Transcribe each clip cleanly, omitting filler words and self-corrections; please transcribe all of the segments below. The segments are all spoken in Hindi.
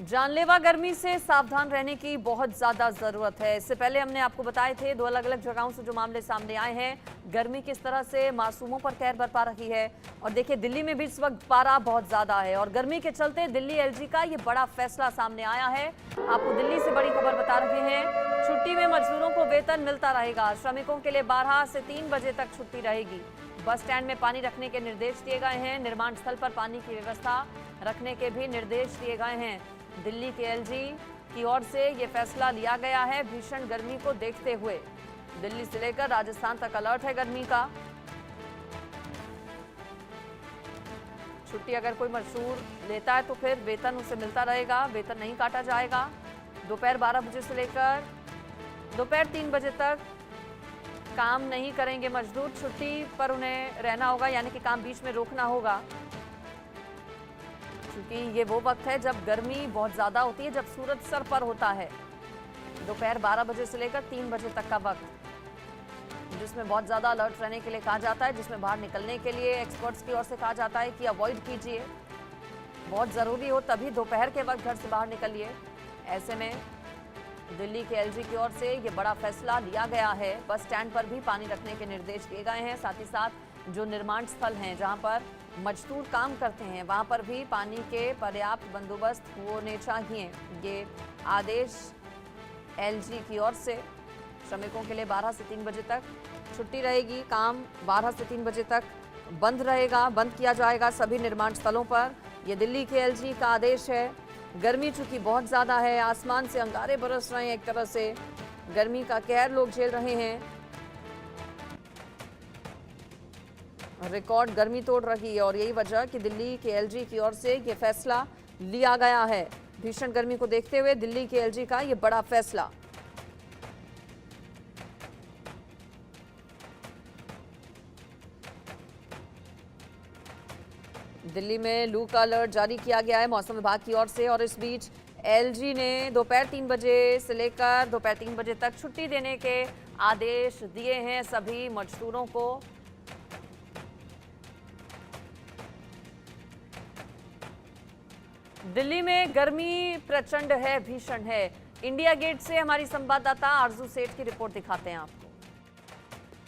जानलेवा गर्मी से सावधान रहने की बहुत ज्यादा जरूरत है। इससे पहले हमने आपको बताए थे दो अलग अलग जगहों से जो मामले सामने आए हैं, गर्मी किस तरह से मासूमों पर कहर बरपा रही है। और देखिए दिल्ली में भी इस वक्त पारा बहुत ज्यादा है और गर्मी के चलते दिल्ली एलजी का ये बड़ा फैसला सामने आया है। आपको दिल्ली से बड़ी खबर बता रहे हैं, छुट्टी में मजदूरों को वेतन मिलता रहेगा। श्रमिकों के लिए 12 से 3 बजे तक छुट्टी रहेगी। बस स्टैंड में पानी रखने के निर्देश दिए गए हैं। निर्माण स्थल पर पानी की व्यवस्था रखने के भी निर्देश दिए गए हैं। दिल्ली के एलजी की ओर से ये फैसला लिया गया है भीषण गर्मी को देखते हुए। दिल्ली से लेकर राजस्थान तक अलर्ट है गर्मी का। छुट्टी अगर कोई मजदूर लेता है तो फिर वेतन उसे मिलता रहेगा, वेतन नहीं काटा जाएगा। दोपहर 12 बजे से लेकर दोपहर 3 बजे तक काम नहीं करेंगे मजदूर। छुट्टी पर उन्हें रहना होगा, यानी कि काम बीच में रोकना होगा, क्योंकि ये वो वक्त है जब गर्मी बहुत ज़्यादा होती है, जब सूरज सर पर होता है। दोपहर 12 बजे से लेकर 3 बजे तक का वक्त, जिसमें बहुत ज़्यादा अलर्ट रहने के लिए कहा जाता है, जिसमें बाहर निकलने के लिए एक्सपर्ट्स की ओर से कहा जाता है कि अवॉइड कीजिए, बहुत ज़रूरी हो तभी दोपहर के वक्त घर से बाहर निकलिए। ऐसे में दिल्ली के एलजी की ओर से ये बड़ा फैसला लिया गया है। बस स्टैंड पर भी पानी रखने के निर्देश दिए गए हैं। साथ ही साथ जो निर्माण स्थल हैं जहां पर मजदूर काम करते हैं, वहां पर भी पानी के पर्याप्त बंदोबस्त होने चाहिए। ये आदेश एलजी की ओर से। श्रमिकों के लिए 12 से 3 बजे तक छुट्टी रहेगी। काम 12 से 3 बजे तक बंद रहेगा, बंद किया जाएगा सभी निर्माण स्थलों पर। ये दिल्ली के एलजी का आदेश है। गर्मी चूंकि बहुत ज़्यादा है, आसमान से अंगारे बरस रहे हैं, एक तरह से गर्मी का कहर लोग झेल रहे हैं। रिकॉर्ड गर्मी तोड़ रही है और यही वजह कि दिल्ली के एलजी की ओर से ये फैसला लिया गया है। भीषण गर्मी को देखते हुए दिल्ली के एलजी का ये बड़ा फैसला। दिल्ली में लू का अलर्ट जारी किया गया है मौसम विभाग की ओर से। और इस बीच एलजी ने दोपहर 3 बजे से लेकर दोपहर 3 बजे तक छुट्टी देने के आदेश दिए हैं सभी मजदूरों को। दिल्ली में गर्मी प्रचंड है, भीषण है। इंडिया गेट से हमारी संवाददाता आरजू सेठ की रिपोर्ट दिखाते हैं आपको।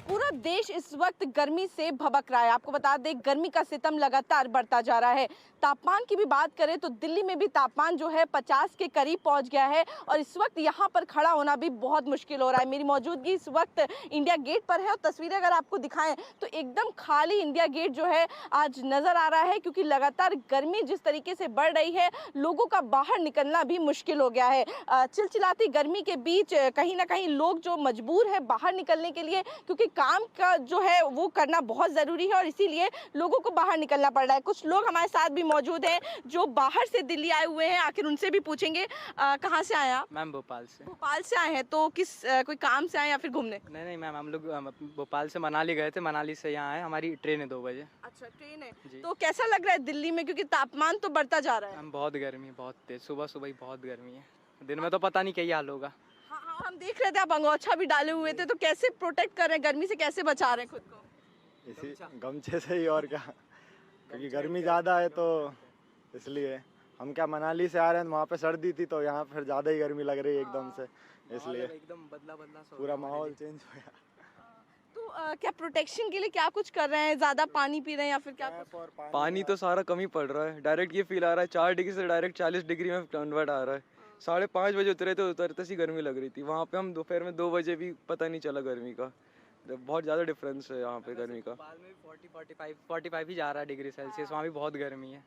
पूरा देश इस वक्त गर्मी से भभक रहा है। आपको बता दें, गर्मी का सितम लगातार बढ़ता जा रहा है। तापमान की भी बात करें तो दिल्ली में भी तापमान जो है 50 के करीब पहुंच गया है और इस वक्त यहां पर खड़ा होना भी बहुत मुश्किल हो रहा है। मेरी मौजूदगी इस वक्त इंडिया गेट पर है और तस्वीरें अगर आपको दिखाएं तो एकदम खाली इंडिया गेट जो है आज नजर आ रहा है, क्योंकि लगातार गर्मी जिस तरीके से बढ़ रही है, लोगों का बाहर निकलना भी मुश्किल हो गया है। चिलचिलाती गर्मी के बीच कहीं ना कहीं लोग जो मजबूर है बाहर निकलने के लिए, क्योंकि काम का जो है वो करना बहुत ज़रूरी है और इसीलिए लोगों को बाहर निकलना पड़ रहा है। कुछ लोग हमारे साथ भी मौजूद हैं जो बाहर से दिल्ली आए हुए हैं, आखिर उनसे भी पूछेंगे। कहाँ से आए आप? मैम भोपाल से। भोपाल से आए हैं तो किस कोई काम से आए या फिर घूमने? नहीं मैम, हम लोग भोपाल से मनाली गए थे, मनाली से यहाँ आए। हमारी ट्रेन है 2 बजे। अच्छा, ट्रेन है जी। तो कैसा लग रहा है दिल्ली में, क्योंकि तापमान तो बढ़ता जा रहा है? मैम बहुत गर्मी, बहुत तेज, सुबह सुबह ही बहुत गर्मी है। दिन में तो पता नहीं क्या हाल होगा। हाँ हाँ, हम देख रहे थे आप अंगोछा भी डाले हुए थे, तो कैसे प्रोटेक्ट कर रहे हैं, गर्मी से कैसे बचा रहे हैं खुद को? इसी गमछे से ही, और क्या, क्योंकि गर्मी ज़्यादा है तो इसलिए। हम क्या मनाली से आ रहे हैं, वहाँ पे सर्दी थी तो यहाँ फिर ज़्यादा ही गर्मी लग रही है एकदम से, इसलिए एकदम बदला पूरा माहौल चेंज हो गया। तो क्या प्रोटेक्शन के लिए क्या कुछ कर रहे हैं? ज़्यादा पानी पी रहे हैं या फिर क्या कुछ? पानी तो सारा कम ही पड़ रहा है। डायरेक्ट ये फील आ रहा है 4 डिग्री से डायरेक्ट 40 डिग्री में कन्वर्ट आ रहा है। 5:30 बजे उतरे थे, उतरते सी गर्मी लग रही थी। वहाँ पे हम दोपहर में 2 बजे भी पता नहीं चला गर्मी का। बहुत ज़्यादा डिफरेंस है यहाँ पे गर्मी का। भोपाल में 45 ही जा रहा है डिग्री सेल्सियस, वहाँ भी बहुत गर्मी है।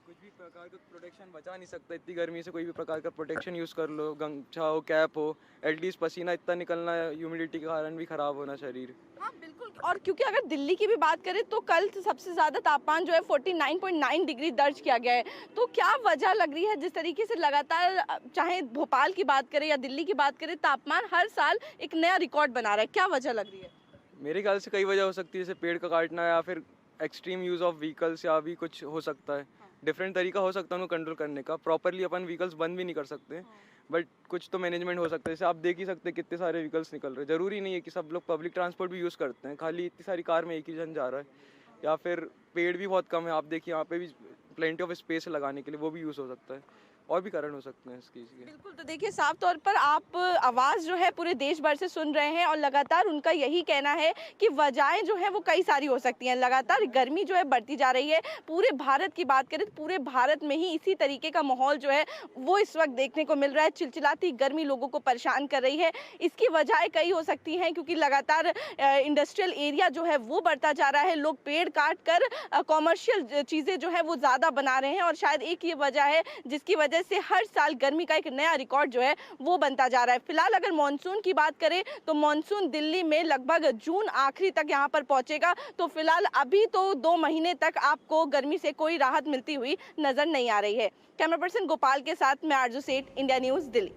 कुछ भी प्रकार का प्रोटेक्शन बचा नहीं सकता इतनी गर्मी से। कोई भी प्रकार का प्रोटेक्शन यूज़ कर लो, गमछा हो, कैप हो, एटलीस्ट पसीना इतना निकलना है, ह्यूमिडिटी के कारण भी ख़राब होना शरीर। हाँ बिल्कुल। और क्योंकि अगर दिल्ली की भी बात करें तो कल सबसे ज़्यादा तापमान जो है 49.9 डिग्री दर्ज किया गया है। तो क्या वजह लग रही है जिस तरीके से लगातार, चाहे भोपाल की बात करें या दिल्ली की बात करें, तापमान हर साल एक नया रिकॉर्ड बना रहा है? क्या वजह लग रही है? मेरे ख्याल से कई वजह हो सकती है, जैसे पेड़ का काटना या फिर एक्सट्रीम यूज़ ऑफ व्हीकल्स, या भी कुछ हो सकता है। डिफरेंट तरीका हो सकता है उनको कंट्रोल करने का। प्रॉपरली अपन व्हीकल्स बंद भी नहीं कर सकते, बट कुछ तो मैनेजमेंट हो सकता है। जैसे आप देख ही सकते हैं कितने सारे व्हीकल्स निकल रहे हैं। ज़रूरी नहीं है कि सब लोग पब्लिक ट्रांसपोर्ट भी यूज़ करते हैं, खाली इतनी सारी कार में एक ही जन जा रहा है। या फिर पेड़ भी बहुत कम है, आप देखिए यहाँ पे भी प्लेंटी ऑफ स्पेस लगाने के लिए, वो भी यूज़ हो सकता है। और भी कारण हो सकते हैं इसकी चीज़ के। बिल्कुल, तो देखिए साफ तौर पर आप आवाज़ जो है पूरे देश भर से सुन रहे हैं और लगातार उनका यही कहना है कि वजहें जो है वो कई सारी हो सकती हैं। लगातार गर्मी जो है बढ़ती जा रही है। पूरे भारत की बात करें तो पूरे भारत में ही इसी तरीके का माहौल जो है वो इस वक्त देखने को मिल रहा है। चिलचिलाती गर्मी लोगों को परेशान कर रही है। इसकी वजहें कई हो सकती हैं क्योंकि लगातार इंडस्ट्रियल एरिया जो है वो बढ़ता जा रहा है। लोग पेड़ काट कर कॉमर्शियल चीज़ें जो है वो ज़्यादा बना रहे हैं और शायद एक ये वजह है जिसकी वजह से हर साल गर्मी का एक नया रिकॉर्ड जो है वो बनता जा रहा है। फिलहाल अगर मॉनसून की बात करें तो मॉनसून दिल्ली में लगभग जून आखिरी तक यहाँ पर पहुंचेगा। तो फिलहाल अभी तो 2 महीने तक आपको गर्मी से कोई राहत मिलती हुई नजर नहीं आ रही है। कैमरा पर्सन गोपाल के साथ मैं आरजू सेठ, इंडिया न्यूज, दिल्ली।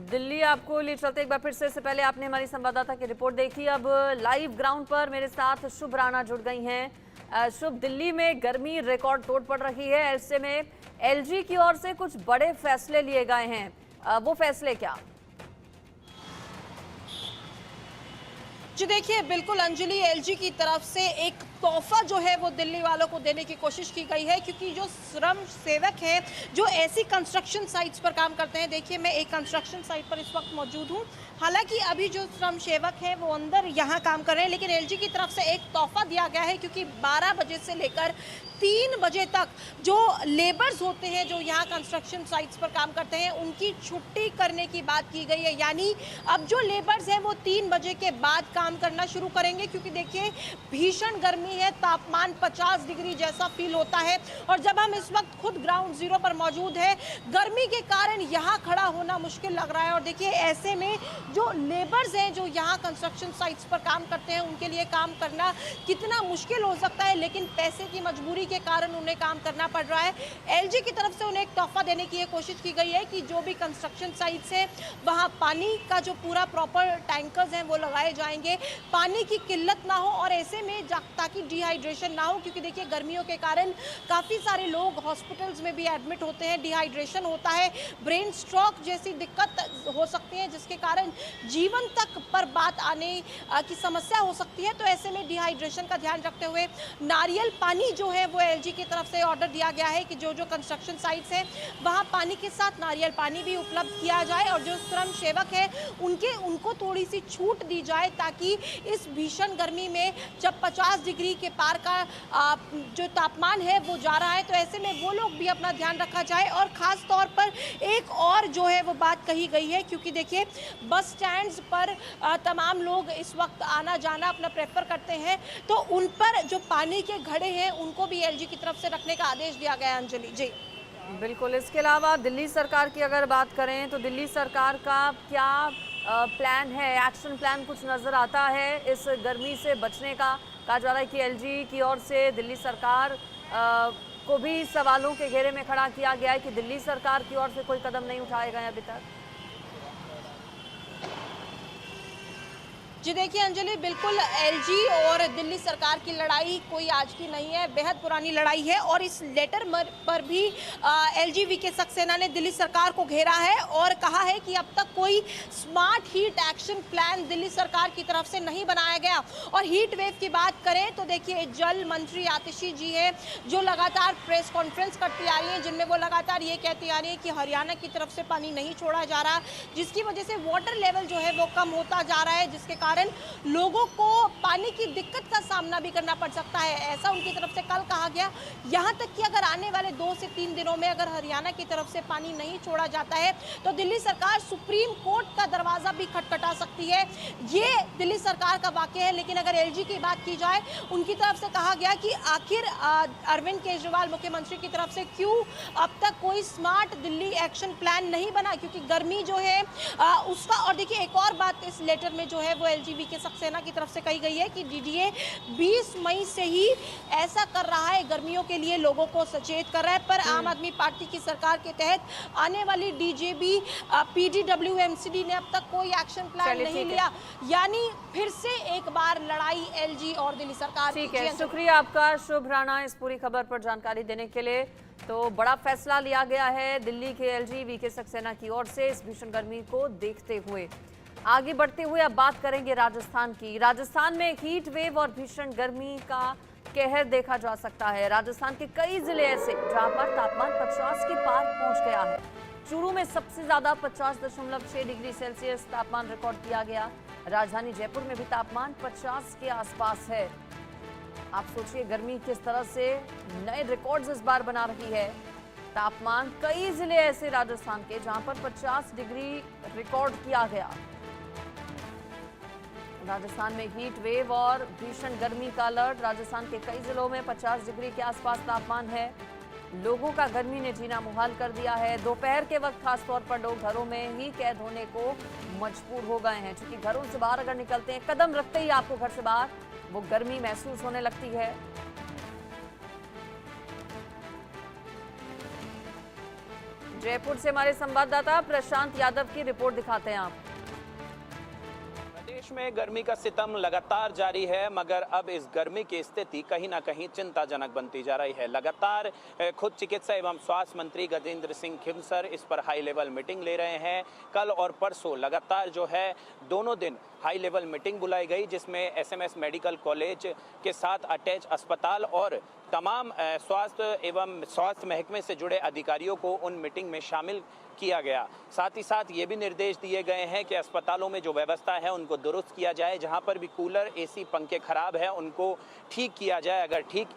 दिल्ली आपको ले चलते एक बार फिर से। इससे पहले आपने हमारी संवाददाता की रिपोर्ट देखी। अब लाइव ग्राउंड पर मेरे साथ शुभ राणा जुड़ गई हैं। शुभ, दिल्ली में गर्मी रिकॉर्ड तोड़ पड़ रही है। ऐसे में एलजी की ओर से कुछ बड़े फैसले लिए गए हैं, वो फैसले क्या? जी देखिए, बिल्कुल अंजलि, एलजी की तरफ से एक तोहफा जो है वो दिल्ली वालों को देने की कोशिश की गई है, क्योंकि जो श्रम सेवक हैं जो ऐसी कंस्ट्रक्शन साइट्स पर काम करते हैं, देखिए मैं एक कंस्ट्रक्शन साइट पर इस वक्त मौजूद हूँ। हालांकि अभी जो श्रम सेवक हैं वो अंदर यहाँ काम कर रहे हैं, लेकिन एलजी की तरफ से एक तोहफा दिया गया है, क्योंकि 12 बजे से लेकर 3 बजे तक जो लेबर्स होते हैं जो यहाँ कंस्ट्रक्शन साइट्स पर काम करते हैं उनकी छुट्टी करने की बात की गई है। यानी अब जो लेबर्स हैं वो 3 बजे के बाद काम करना शुरू करेंगे, क्योंकि देखिए भीषण गर्मी है, तापमान 50 डिग्री जैसा फील होता है। और जब हम इस वक्त खुद ग्राउंड जीरो पर मौजूद है, गर्मी के कारण यहाँ खड़ा होना मुश्किल लग रहा है। और देखिए ऐसे में जो लेबर्स हैं जो यहाँ कंस्ट्रक्शन साइट्स पर काम करते हैं उनके लिए काम करना कितना मुश्किल हो सकता है, लेकिन पैसे की मजबूरी के कारण उन्हें काम करना पड़ रहा है। एलजी की तरफ से उन्हें एक तोहफा देने की कोशिश की गई है कि जो भी कंस्ट्रक्शन साइट्स है वहाँ पानी का जो पूरा प्रॉपर टैंकर्स हैं वो लगाए जाएंगे, पानी की किल्लत ना हो और ऐसे में ताकि डिहाइड्रेशन ना हो, क्योंकि देखिए गर्मियों के कारण काफ़ी सारे लोग हॉस्पिटल्स में भी एडमिट होते हैं, डिहाइड्रेशन होता है, ब्रेन स्ट्रोक जैसी दिक्कत हो सकती है जिसके कारण जीवन तक पर बात आने की समस्या हो सकती है। तो ऐसे में डिहाइड्रेशन का ध्यान रखते हुए नारियल पानी जो है वो एलजी की तरफ से ऑर्डर दिया गया है कि जो जो कंस्ट्रक्शन साइट्स हैं वहाँ पानी के साथ नारियल पानी भी उपलब्ध किया जाए और जो श्रम सेवक है उनको थोड़ी सी छूट दी जाए, ताकि इस भीषण गर्मी में जब 50 डिग्री के पार का जो तापमान है वो जा रहा है, तो ऐसे में वो लोग भी अपना ध्यान रखा जाए। और ख़ास तौर पर एक और जो है वो बात कही गई है, क्योंकि देखिए बस स्टैंड्स पर तमाम लोग इस वक्त आना जाना अपना प्रेफर करते हैं, तो उन पर जो पानी के घड़े हैं उनको भी एलजी की तरफ से रखने का आदेश दिया गया है। अंजलि जी बिल्कुल। इसके अलावा दिल्ली सरकार की अगर बात करें तो दिल्ली सरकार का क्या प्लान है, एक्शन प्लान कुछ नज़र आता है इस गर्मी से बचने का? कहा जा रहा है कि एलजी की ओर से दिल्ली सरकार को भी सवालों के घेरे में खड़ा किया गया है कि दिल्ली सरकार की ओर से कोई कदम नहीं उठाए गए अभी तक। जी देखिए अंजलि, बिल्कुल एलजी और दिल्ली सरकार की लड़ाई कोई आज की नहीं है, बेहद पुरानी लड़ाई है। और इस लेटर पर भी एलजी वीके सक्सेना ने दिल्ली सरकार को घेरा है और कहा है कि अब तक कोई smart heat action plan Delhi सरकार की तरफ से नहीं बनाया गया। और हीट वेव की बात करें तो देखिए जल मंत्री आतिशी जी है जो लगातार प्रेस कॉन्फ्रेंस करती आ रही है, जिनमें वो लगातार ये कहती आ रही है कि हरियाणा की तरफ से पानी नहीं छोड़ा जा रहा, जिसकी वजह से वाटर लेवल जो है वो कम होता जा रहा है, जिसके कारण लोगों को पानी की दिक्कत का सामना भी करना पड़ सकता है, ऐसा उनकी तरफ से कल कहा गया। यहाँ तक कि अगर आने वाले 2 से 3 दिनों में अगर हरियाणा की तरफ से पानी नहीं छोड़ा जाता है तो दिल्ली सरकार सुप्रीम कोर्ट का दरवाजा भी खटखटा सकती है। ये दिल्ली सरकार का वाकया है। लेकिन अगर एलजी की बात की जाए, उनकी तरफ से कहा गया कि आखिर अरविंद केजरीवाल मुख्यमंत्री की तरफ से क्यों अब तक कोई स्मार्ट दिल्ली एक्शन प्लान नहीं बना, क्योंकि गर्मी जो है उसका। और देखिए एक और बात इस लेटर में जो है वो एलजी वीके सक्सेना की तरफ से कही गई है कि डीडीए 20 मई से ही ऐसा कर रहा है, गर्मियों के लिए लोगों को सचेत कर रहा है। पर आम आदमी पार्टी की सरकार के तहत आने वाली डीजेबी पीडीडब्ल्यूएमसीडी ने अब तक कोई एक्शन प्लान नहीं लिया, यानी फिर से एक बार लड़ाई एलजी और दिल्ली सरकार की। ठीक है, शुक्रिया आपका शुभ राणा इस पूरी खबर पर जानकारी देने के लिए। तो बड़ा फैसला लिया गया है दिल्ली के एलजी वीके सक्सेना की ओर से इस भीषण गर्मी को देखते हुए। आगे बढ़ते हुए अब बात करेंगे राजस्थान की। राजस्थान में हीट वेव और भीषण गर्मी का कहर देखा जा सकता है। राजस्थान के कई जिले ऐसे जहां पर तापमान 50 के पार पहुंच गया है। चूरू में सबसे ज्यादा 50.6 डिग्री सेल्सियस तापमान रिकॉर्ड किया गया। राजधानी जयपुर में भी तापमान 50 के आसपास है। आप सोचिए गर्मी किस तरह से नए रिकॉर्ड्स इस बार बना रही है। तापमान कई जिले ऐसे राजस्थान के जहां पर 50 डिग्री रिकॉर्ड किया गया। राजस्थान में हीट वेव और भीषण गर्मी का अलर्ट। राजस्थान के कई जिलों में 50 डिग्री के आसपास तापमान है। लोगों का गर्मी ने जीना मुहाल कर दिया है। दोपहर के वक्त खासतौर पर लोग घरों में ही कैद होने को मजबूर हो गए हैं, क्योंकि घरों से बाहर अगर निकलते हैं, कदम रखते ही आपको घर से बाहर वो गर्मी महसूस होने लगती है। जयपुर से हमारे संवाददाता प्रशांत यादव की रिपोर्ट दिखाते हैं आप। प्रदेश में गर्मी का सितम लगातार जारी है, मगर अब इस गर्मी की स्थिति कहीं ना कहीं चिंताजनक बनती जा रही है। लगातार खुद चिकित्सा एवं स्वास्थ्य मंत्री गजेंद्र सिंह खिमसर इस पर हाई लेवल मीटिंग ले रहे हैं। कल और परसों लगातार जो है दोनों दिन हाई लेवल मीटिंग बुलाई गई, जिसमें एसएमएस मेडिकल कॉलेज के साथ अटैच अस्पताल और तमाम स्वास्थ्य एवं स्वास्थ्य महकमे से जुड़े अधिकारियों को उन मीटिंग में शामिल किया गया। साथ ही साथ ये भी निर्देश दिए गए हैं कि अस्पतालों में जो व्यवस्था है उनको दुरुस्त किया जाए। जहां पर भी कूलर, एसी, पंखे खराब है उनको ठीक किया जाए। अगर ठीक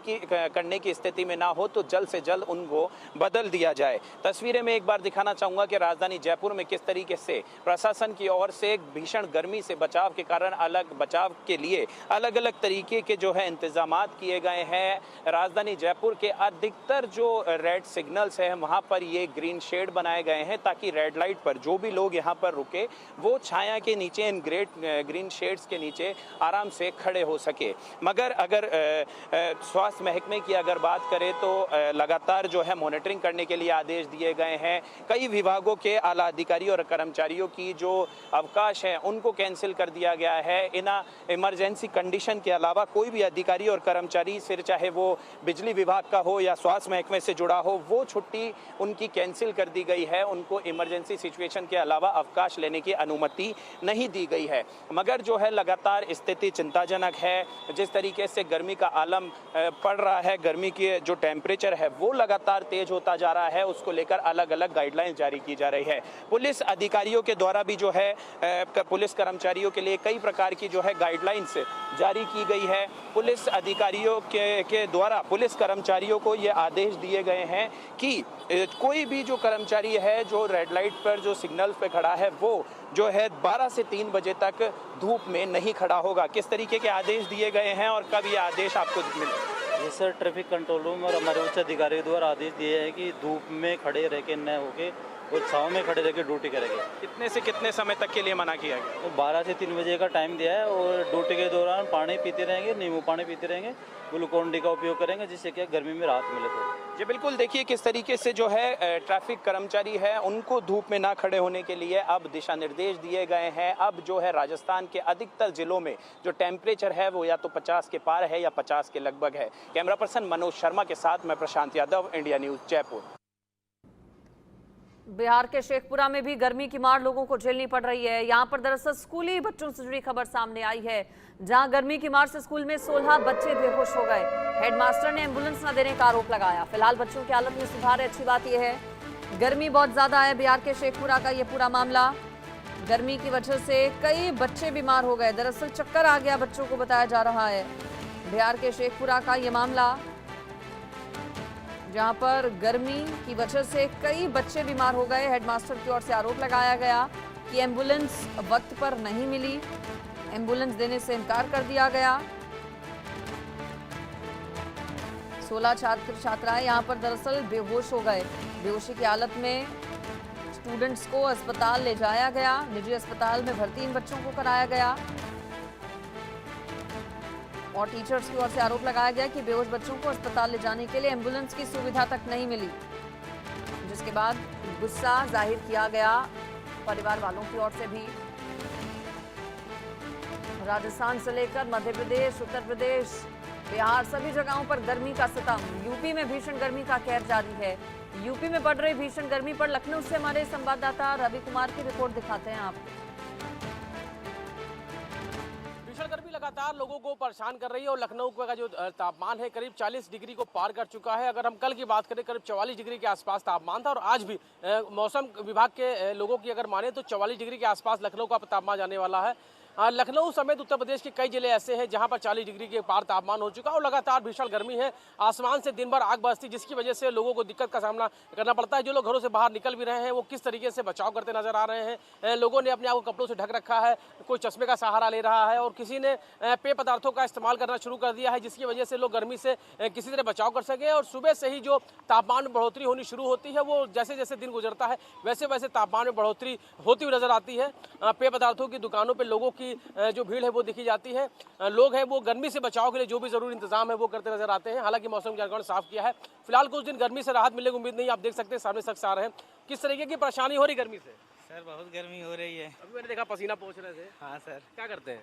करने की स्थिति में ना हो तो जल्द से जल्द उनको बदल दिया जाए। तस्वीरें में एक बार दिखाना चाहूँगा कि राजधानी जयपुर में किस तरीके से प्रशासन की ओर से भीषण गर्मी से बचाव के कारण बचाव के लिए अलग अलग तरीके के जो है इंतजामात किए गए हैं। राजधानी जयपुर के अधिकतर जो रेड सिग्नल्स हैं वहाँ पर ये ग्रीन शेड बनाए गए हैं, ताकि रेड लाइट पर जो भी लोग यहाँ पर रुके वो छाया के नीचे, इन ग्रीन शेड्स के नीचे आराम से खड़े हो सके। मगर अगर स्वास्थ्य महकमे की अगर बात करें तो लगातार जो है मॉनिटरिंग करने के लिए आदेश दिए गए हैं। कई विभागों के आला अधिकारी और कर्मचारियों की जो अवकाश है उनको कैंसिल कर दिया गया है। इन इमरजेंसी कंडीशन के अलावा कोई भी अधिकारी और कर्मचारी, फिर चाहे वो बिजली विभाग का हो या स्वास्थ्य महकमे से जुड़ा हो, वो छुट्टी उनकी कैंसिल कर दी गई है। उनको इमरजेंसी सिचुएशन के अलावा अवकाश लेने की अनुमति नहीं दी गई है। मगर जो है लगातार स्थिति चिंताजनक है। जिस तरीके से गर्मी का आलम पड़ रहा है, गर्मी की जो टेम्परेचर है वो लगातार तेज होता जा रहा है, उसको लेकर अलग अलग गाइडलाइंस जारी की जा रही है। पुलिस अधिकारियों के द्वारा भी जो है पुलिस कर्मचारियों के लिए कई प्रकार की जो है गाइडलाइंस जारी की गई है। पुलिस अधिकारियों के द्वारा पुलिस कर्मचारियों को ये आदेश दिए गए हैं कि कोई भी जो कर्मचारी है जो रेड लाइट पर जो सिग्नल पे खड़ा है वो जो है 12 से 3 बजे तक धूप में नहीं खड़ा होगा। किस तरीके के आदेश दिए गए हैं और कब ये आदेश आपको मिले? ये सर ट्रैफिक कंट्रोल रूम और हमारे उच्च अधिकारियों द्वारा आदेश दिए हैं कि धूप में खड़े रह के न होके और छाँव में खड़े रह के ड्यूटी करेंगे। कितने से कितने समय तक के लिए मना किया गया? तो 12 से 3 बजे का टाइम दिया है और ड्यूटी के दौरान पानी पीते रहेंगे, नींबू पानी पीते रहेंगे, ग्लूकोन डी का उपयोग करेंगे, जिससे क्या गर्मी में राहत मिले। तो जी बिल्कुल, देखिए किस तरीके से जो है ट्रैफिक कर्मचारी है उनको धूप में ना खड़े होने के लिए अब दिशा निर्देश दिए गए हैं। अब जो है राजस्थान के अधिकतर जिलों में जो टेम्परेचर है वो या तो 50 के पार है या 50 के लगभग है। कैमरा पर्सन मनोज शर्मा के साथ मैं प्रशांत यादव, इंडिया न्यूज, जयपुर। बिहार के शेखपुरा में भी गर्मी की मार लोगों को झेलनी पड़ रही है। यहाँ पर दरअसल स्कूली बच्चों से जुड़ी खबर सामने आई है, जहां गर्मी की मार से स्कूल में 16 बच्चे बेहोश हो गए। हेडमास्टर ने एम्बुलेंस न देने का आरोप लगाया। फिलहाल बच्चों की हालत में सुधार है। अच्छी बात यह है गर्मी बहुत ज्यादा है। बिहार के शेखपुरा का ये पूरा मामला, गर्मी की वजह से कई बच्चे बीमार हो गए। दरअसल चक्कर आ गया बच्चों को, बताया जा रहा है। बिहार के शेखपुरा का ये मामला, जहां पर गर्मी की वजह से कई बच्चे बीमार हो गए। हेडमास्टर की ओर से आरोप लगाया गया कि एम्बुलेंस वक्त पर नहीं मिली, एम्बुलेंस देने से इनकार कर दिया गया। 16 छात्र छात्राएं यहां पर दरअसल बेहोश हो गए। बेहोशी की हालत में स्टूडेंट्स को अस्पताल ले जाया गया। निजी अस्पताल में भर्ती इन बच्चों को कराया गया और टीचर्स की ओर से आरोप लगाया गया कि बेहोश बच्चों को अस्पताल ले जाने के लिए एम्बुलेंस की सुविधा तक नहीं मिली, जिसके बाद गुस्सा जाहिर किया गया परिवार वालों की ओर से भी। राजस्थान से लेकर मध्य प्रदेश, उत्तर प्रदेश, बिहार, सभी जगहों पर गर्मी का सितम। यूपी में भीषण गर्मी का कहर जारी है। यूपी में बढ़ रही भीषण गर्मी पर लखनऊ से हमारे संवाददाता रवि कुमार की रिपोर्ट दिखाते हैं आप। भीषण गर्मी लगातार लगातार लोगों को परेशान कर रही है और लखनऊ का जो तापमान है करीब 40 डिग्री को पार कर चुका है। अगर हम कल की बात करें करीब 44 डिग्री के आसपास तापमान था और आज भी मौसम विभाग के लोगों की अगर माने तो 44 डिग्री के आसपास लखनऊ का तापमान जाने वाला है। लखनऊ समेत उत्तर प्रदेश के कई जिले ऐसे हैं जहां पर 40 डिग्री के पार तापमान हो चुका है और लगातार भीषण गर्मी है। आसमान से दिन भर आग बरसती जिसकी वजह से लोगों को दिक्कत का सामना करना पड़ता है। जो लोग घरों से बाहर निकल भी रहे हैं वो किस तरीके से बचाव करते नजर आ रहे हैं। लोगों ने अपने आप को कपड़ों से ढक रखा है, कोई चश्मे का सहारा ले रहा है और किसी ने पेय पदार्थों का इस्तेमाल करना शुरू कर दिया है जिसकी वजह से लोग गर्मी से किसी तरह बचाव कर सके। और सुबह से ही जो तापमान में बढ़ोतरी होनी शुरू होती है वो जैसे जैसे दिन गुजरता है वैसे वैसे तापमान में बढ़ोतरी होती हुई नजर आती है। पेय पदार्थों की दुकानों पर लोगों की जो भीड़ है वो दिखी जाती है। लोग हैं वो गर्मी से बचाव के लिए जो भी जरूरी इंतजाम है वो करते नजर आते हैं। हालांकि मौसम विभाग ने साफ किया है फिलहाल कुछ दिन गर्मी से राहत मिलने की उम्मीद नहीं। आप देख सकते हैं सामने शख्स आ रहे हैं। किस तरीके की परेशानी हो रही गर्मी से? सर बहुत गर्मी हो रही है। अभी मैंने देखा पसीना पहुंच रहे थे। हाँ सर। क्या करते हैं?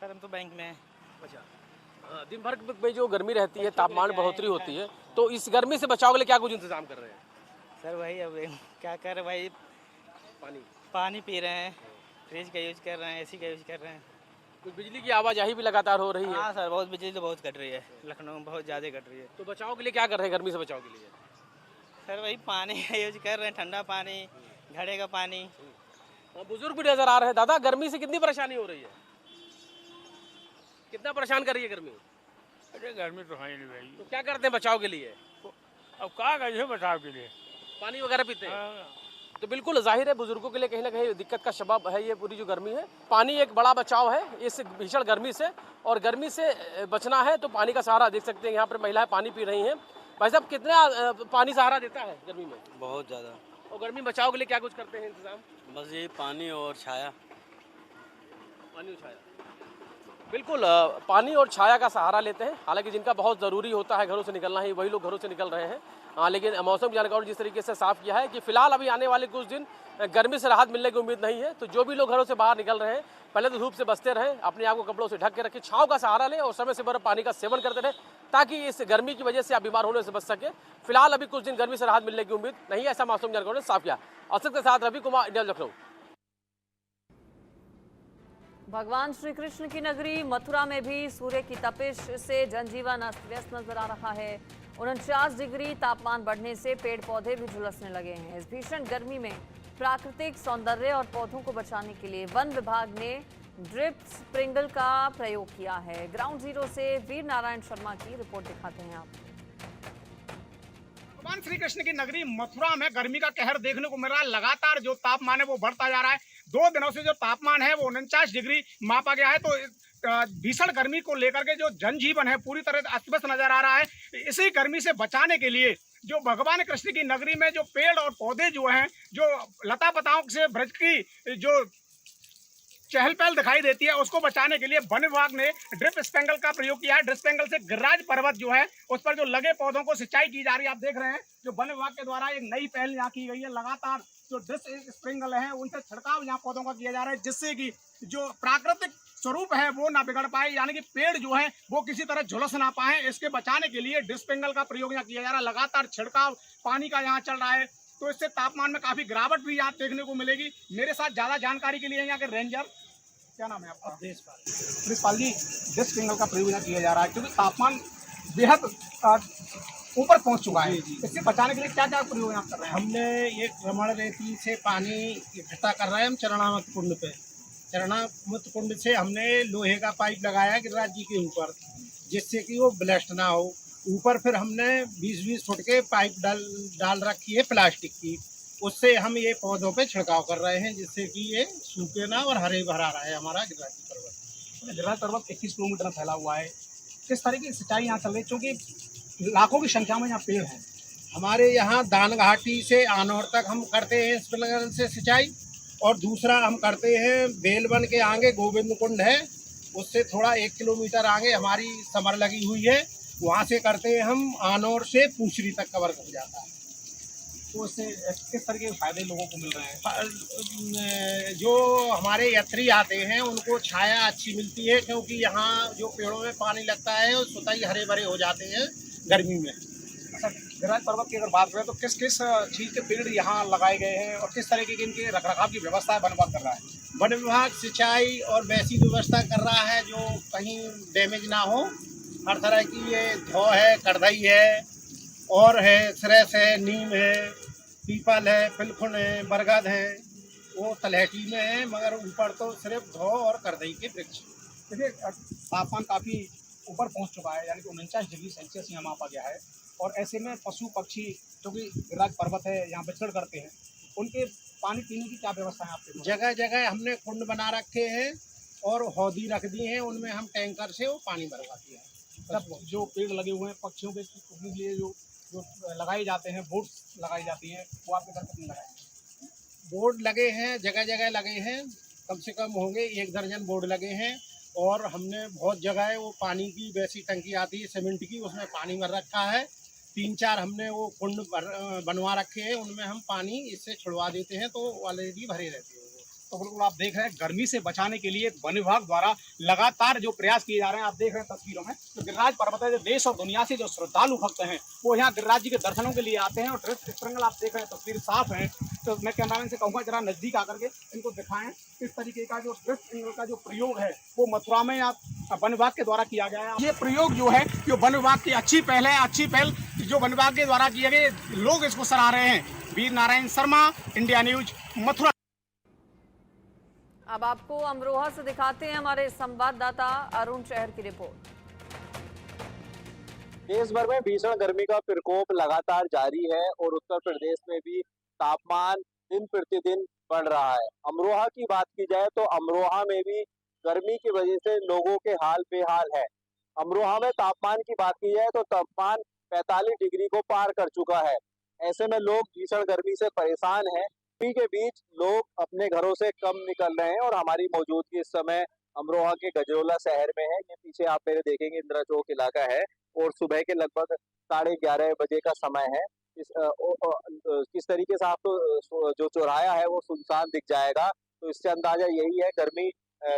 सर हम तो बैंक में हैं। अच्छा, दिन भर में जो गर्मी रहती है तापमान में बढ़ोतरी होती है तो इस गर्मी से बचाव के लिए क्या कुछ इंतजाम कर रहे हैं? सर वही अब क्या कर रहे भाई, पानी पी रहे हैं, फ्रिज का यूज कर रहे हैं, एसी का यूज कर रहे हैं। कुछ बिजली की आवाजाही भी लगातार हो रही है। हाँ सर बहुत बिजली तो बहुत कट रही है, लखनऊ में बहुत ज़्यादा कट रही है। तो बचाव के लिए क्या कर रहे हैं गर्मी से बचाव के लिए? सर वही पानी का यूज कर रहे हैं, ठंडा पानी, घड़े का पानी। बुजुर्ग भी नजर आ रहे हैं। दादा गर्मी से कितनी परेशानी हो रही है? कितना परेशान कर रही है गर्मी? अरे गर्मी तो है नहीं भाई। तो क्या करते हैं बचाव के लिए? अब क्या करिए बचाव के लिए? पानी वगैरह पीते हैं। तो बिल्कुल जाहिर है बुजुर्गों के लिए कहीं ना कहीं दिक्कत का सबब है ये पूरी जो गर्मी है। पानी एक बड़ा बचाव है इस भीषण गर्मी से और गर्मी से बचना है तो पानी का सहारा देख सकते हैं। यहाँ पर महिलाएं पानी पी रही हैं। भाई साहब कितना पानी सहारा देता है गर्मी में? बहुत ज़्यादा। और गर्मी बचाव के लिए क्या कुछ करते हैं इंतजाम? बस ये पानी और छाया। पानी और छाया, बिल्कुल पानी और छाया का सहारा लेते हैं। हालांकि जिनका बहुत ज़रूरी होता है घरों से निकलना ही वही लोग घरों से निकल रहे हैं। लेकिन मौसम जानकारों ने जिस तरीके से साफ किया है कि फिलहाल अभी आने वाले कुछ दिन गर्मी से राहत मिलने की उम्मीद नहीं है। तो जो भी लोग घरों से बाहर निकल रहे हैं पहले तो धूप से बचते रहें, अपने आप को कपड़ों से ढक के रखें, छांव का सहारा लें और समय से बर्फ पानी का सेवन करते रहें ताकि इस गर्मी की वजह से आप बीमार होने से बच सके। फिलहाल अभी कुछ दिन गर्मी से राहत मिलने की उम्मीद नहीं है, ऐसा मौसम जानकारों ने साफ किया। असद के साथ रवि कुमार, इंडिया लखनऊ। भगवान श्री कृष्ण की नगरी मथुरा में भी सूर्य की तपिश से जनजीवन अस्त व्यस्त नजर आ रहा है। 49 डिग्री तापमान बढ़ने से पेड़ पौधे भी झुलसने लगे हैं। इस भीषण गर्मी में प्राकृतिक सौंदर्य और पौधों को बचाने के लिए वन विभाग ने ड्रिप स्प्रिंकल का प्रयोग किया है। ग्राउंड जीरो से वीर नारायण शर्मा की रिपोर्ट दिखाते हैं आप। भगवान श्री कृष्ण की नगरी मथुरा में गर्मी का कहर देखने को मिल रहा है। लगातार जो तापमान है वो बढ़ता जा रहा है। 2 दिनों से जो तापमान है वो 49 डिग्री मापा गया है। तो भीषण गर्मी को लेकर के जो जनजीवन है पूरी तरह अस्त व्यस्त नजर आ रहा है। इसी गर्मी से बचाने के लिए जो भगवान कृष्ण की नगरी में जो पेड़ और पौधे जो हैं, जो लता पताओं से ब्रज की जो चहल पहल दिखाई देती है उसको बचाने के लिए वन विभाग ने ड्रिप स्प्रिंकल का प्रयोग किया है। ड्रिप स्प्रिंकल से गिरिराज पर्वत जो है उस पर जो लगे पौधों को सिंचाई की जा रही है। आप देख रहे हैं जो वन विभाग के द्वारा एक नई पहल यहाँ की गई है। लगातार जो ड्रिप स्प्रिंकल है उनसे छिड़काव यहाँ पौधों का किया जा रहा है जिससे कि जो प्राकृतिक स्वरूप है वो ना बिगड़ पाए, यानी कि पेड़ जो है वो किसी तरह झुलस ना पाए। इसके बचाने के लिए ड्रिप स्प्रिंकल का प्रयोग यहाँ किया जा रहा है। लगातार छिड़काव पानी का यहाँ चल रहा है तो इससे तापमान में काफी गिरावट भी यहाँ देखने को मिलेगी। मेरे साथ ज्यादा जानकारी के लिए यहाँ के रेंजर, क्या नाम है आपका? देशपाल जी, ड्रिप स्प्रिंकल का प्रयोग यहाँ किया जा रहा है क्योंकि तापमान बेहद ऊपर पहुंच चुका है। इससे बचाने के लिए क्या क्या प्रयोग यहाँ कर रहे हैं? हमने एक भ्रमण रेती से पानी इकट्ठा कर रहे हैं हम चरणामत कुंड पे। चरणामत कुंड से हमने लोहे का पाइप लगाया गिरिराज जी के ऊपर जिससे कि वो ब्लास्ट ना हो। ऊपर फिर हमने 20-20 फुट के पाइप डाल रखी है प्लास्टिक की, उससे हम ये पौधों पे छिड़काव कर रहे हैं जिससे कि ये सूखे ना और हरे भरा रहे हमारा गिरिराज पर्वत। गिरिराज पर्वत 21 किलोमीटर फैला हुआ है। किस तरीके की सिंचाई यहाँ चल रही है क्योंकि लाखों की संख्या में यहाँ पेड़ हैं? हमारे यहाँ दान घाटी से आनौर तक हम करते हैं स्प्रिंकलर से सिंचाई और दूसरा हम करते हैं बेलवन के आगे गोविंद कुंड है उससे थोड़ा 1 किलोमीटर आगे हमारी समर लगी हुई है, वहाँ से करते हैं हम आनौर से पूछरी तक कवर हो जाता है। तो उससे किस तरह के फायदे लोगों को मिल रहे हैं? जो हमारे यात्री आते हैं उनको छाया अच्छी मिलती है क्योंकि यहाँ जो पेड़ों में पानी लगता है वो स्वतः ही हरे भरे हो जाते हैं गर्मी में। अच्छा, गिरिराज पर्वत की अगर बात करें तो किस किस चीज़ के पेड़ यहाँ लगाए गए हैं और किस तरीके की इनके रखरखाव की व्यवस्था वन विभाग कर रहा है? वन विभाग सिंचाई और वैसी व्यवस्था कर रहा है जो कहीं डैमेज ना हो। हर तरह की ये धौ है, करदई है और है, सरस है, नीम है, पीपल है, पिलखुन है, बरगद है, वो तलहटी में है, मगर ऊपर तो सिर्फ धौ और करदई के वृक्ष। देखिए तापमान काफ़ी ऊपर पहुंच चुका है, यानी कि 49 डिग्री सेल्सियस यहाँ मापा गया है और ऐसे में पशु पक्षी जो कि गिरिराज पर्वत है यहाँ विचरण करते हैं, उनके पानी पीने की क्या व्यवस्था है आपके? जगह जगह हमने कुंड बना रखे हैं और हौदी रख दी हैं, उनमें हम टैंकर से वो पानी भरवा दिया है। सब जो पेड़ लगे हुए हैं पक्षियों के लिए जो लगाए जाते हैं, बोर्ड लगाई जाती हैं, वो आपके घर कितने लगाए? बोर्ड लगे हैं, जगह जगह लगे हैं, कम से कम होंगे 1 दर्जन बोर्ड लगे हैं। और हमने बहुत जगह है वो पानी की वैसी टंकी आती है सीमेंट की, उसमें पानी भर रखा है। 3-4 हमने वो कुंड बनवा रखे हैं, उनमें हम पानी इससे छुड़वा देते हैं तो ऑलरेडी भरे रहते हैं। तो बिल्कुल आप देख रहे हैं गर्मी से बचाने के लिए वन विभाग द्वारा लगातार जो प्रयास किए जा रहे हैं। आप देख रहे हैं तस्वीरों में तो गिरिराज पर्वत है, जो देश और दुनिया से जो श्रद्धालु भक्त हैं वो यहाँ गिरिराज जी के दर्शनों के लिए आते हैं। और दृश्य आप देख रहे हैं, तस्वीर साफ है, तो मैं कैमरामैन से कहूँगा जरा नज़दीक आकर के इनको दिखाएं किस तरीके का जो दृश्य का जो प्रयोग है वो मथुरा में वन विभाग के द्वारा किया गया है। ये प्रयोग जो है जो वन विभाग की अच्छी पहल है, अच्छी पहल जो वन विभाग के द्वारा किए गए, लोग इसको सराह रहे हैं। Veer Narayan Sharma, India news, Mathura. अब आपको अमरोहा से दिखाते हैं हमारे संवाददाता अरुण शहर की रिपोर्ट। देश भर में भीषण गर्मी का प्रकोप लगातार जारी है और उत्तर प्रदेश में भी तापमान दिन प्रतिदिन बढ़ रहा है। अमरोहा की बात की जाए तो अमरोहा में भी गर्मी की वजह से लोगों के हाल बेहाल है। अमरोहा में तापमान की बात की जाए तो तापमान 45 डिग्री को पार कर चुका है। ऐसे में लोग भीषण गर्मी से परेशान हैं। गर्मी के बीच लोग अपने घरों से कम निकल रहे हैं और हमारी मौजूदगी इस समय अमरोहा के गजरोला शहर में है। ये पीछे आप मेरे देखेंगे इंदिरा चौक इलाका है और सुबह के लगभग 11:30 बजे का समय है। किस तरीके से आपको जो चौराहा है वो सुनसान दिख जाएगा, तो इससे अंदाजा यही है गर्मी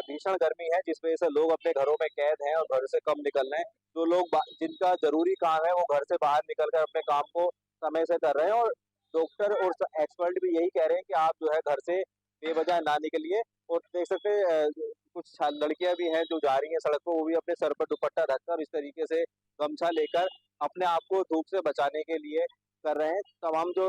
भीषण गर्मी है जिस वजह से लोग अपने घरों में कैद हैं और घर से कम निकल रहे हैं। जो लोग जिनका जरूरी काम है वो घर से बाहर निकलकर अपने काम को समय से कर रहे हैं और डॉक्टर और एक्सपर्ट भी यही कह रहे हैं कि आप जो है घर से बेवजह ना निकलिए। और देख सकते हैं कुछ लड़कियां भी हैं जो जा रही हैं सड़क पर, वो भी अपने सर पर दुपट्टा ढककर इस तरीके से गमछा लेकर अपने आप को धूप से बचाने के लिए कर रहे हैं। तमाम जो